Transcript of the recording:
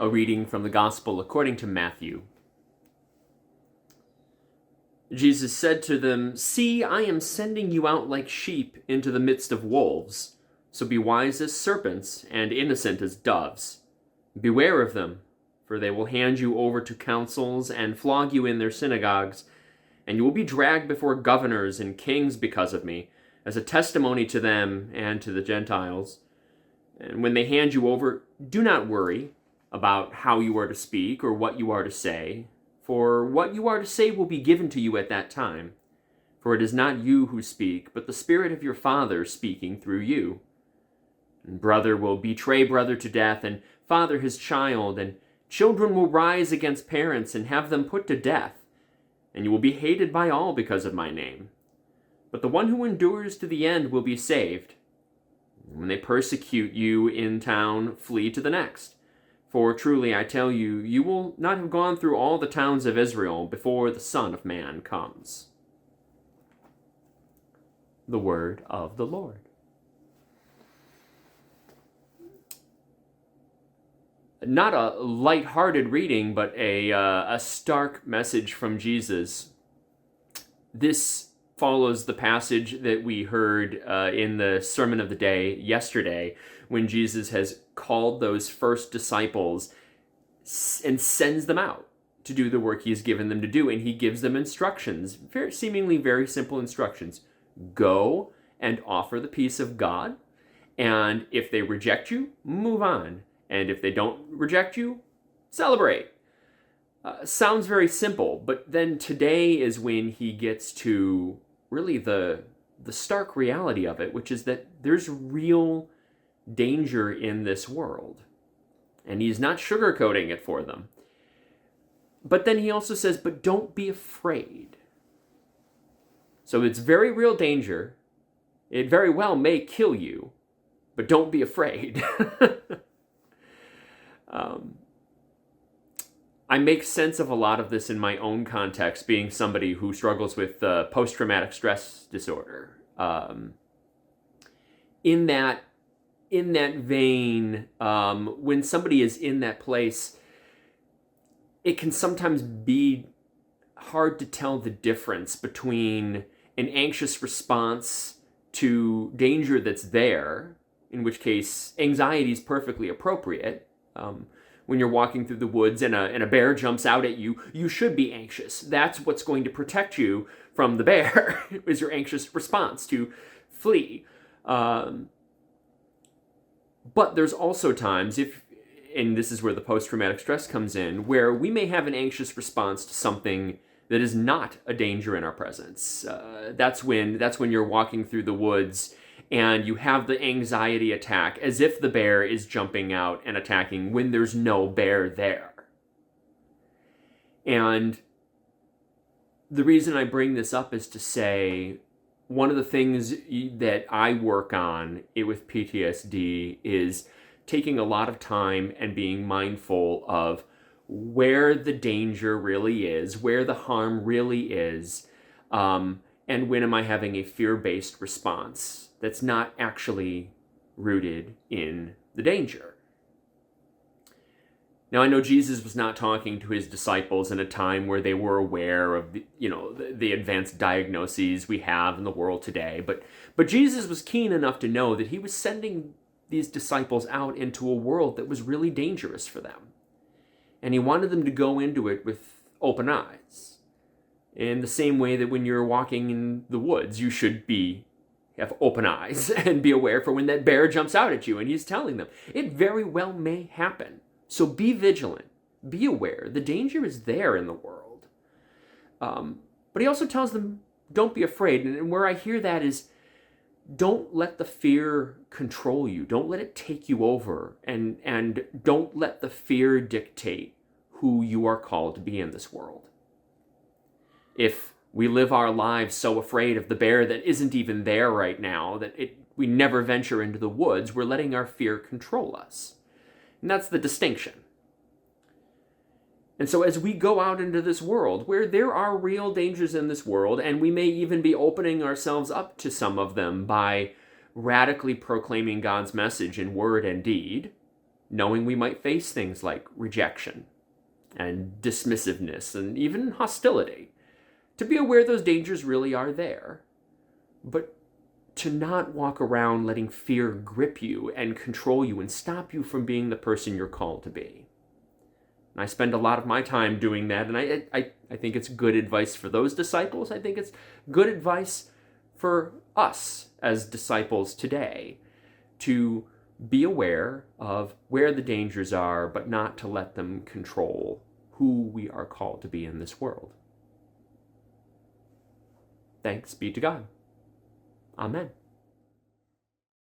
A reading from the Gospel according to Matthew. Jesus said to them, "See, I am sending you out like sheep into the midst of wolves. So be wise as serpents and innocent as doves. Beware of them, for they will hand you over to councils and flog you in their synagogues, and you will be dragged before governors and kings because of me, as a testimony to them and to the Gentiles. And when they hand you over, do not worry about how you are to speak or what you are to say, for what you are to say will be given to you at that time. For it is not you who speak, but the Spirit of your Father speaking through you. And brother will betray brother to death, and father his child, and children will rise against parents and have them put to death. And you will be hated by all because of my name. But the one who endures to the end will be saved. When they persecute you in town, flee to the next. For truly I tell you, you will not have gone through all the towns of Israel before the Son of Man comes." The word of the Lord. Not a light-hearted reading, but a stark message from Jesus. This follows the passage that we heard in the Sermon of the Day yesterday, when Jesus has called those first disciples and sends them out to do the work he's given them to do, and he gives them instructions, seemingly very simple instructions. Go and offer the peace of God, and if they reject you, move on, and if they don't reject you, celebrate. Sounds very simple, but then today is when he gets to really the stark reality of it, which is that there's real danger in this world. And he's not sugarcoating it for them. But then he also says, but don't be afraid. So it's very real danger. It very well may kill you, but don't be afraid. I make sense of a lot of this in my own context, being somebody who struggles with post-traumatic stress disorder. In that vein, when somebody is in that place, it can sometimes be hard to tell the difference between an anxious response to danger that's there, in which case anxiety is perfectly appropriate. When you're walking through the woods and a bear jumps out at you, you should be anxious. That's what's going to protect you from the bear, is your anxious response to flee. But there's also times, and this is where the post-traumatic stress comes in, where we may have an anxious response to something that is not a danger in our presence. That's when you're walking through the woods and you have the anxiety attack as if the bear is jumping out and attacking when there's no bear there. And the reason I bring this up is to say, one of the things that I work on with PTSD is taking a lot of time and being mindful of where the danger really is, where the harm really is, and when am I having a fear-based response that's not actually rooted in the danger. Now, I know Jesus was not talking to his disciples in a time where they were aware of the advanced diagnoses we have in the world today, but Jesus was keen enough to know that he was sending these disciples out into a world that was really dangerous for them. And he wanted them to go into it with open eyes. In the same way that when you're walking in the woods, you should have open eyes and be aware for when that bear jumps out at you. And he's telling them, it very well may happen. So be vigilant, be aware. The danger is there in the world. But he also tells them, don't be afraid. And where I hear that is, don't let the fear control you. Don't let it take you over. And don't let the fear dictate who you are called to be in this world. If we live our lives so afraid of the bear that isn't even there right now, that we never venture into the woods, we're letting our fear control us. And that's the distinction. And so as we go out into this world, where there are real dangers in this world, and we may even be opening ourselves up to some of them by radically proclaiming God's message in word and deed, knowing we might face things like rejection and dismissiveness and even hostility, to be aware those dangers really are there, but to not walk around letting fear grip you and control you and stop you from being the person you're called to be. And I spend a lot of my time doing that, and I think it's good advice for those disciples. I think it's good advice for us as disciples today to be aware of where the dangers are, but not to let them control who we are called to be in this world. Thanks be to God. Amen.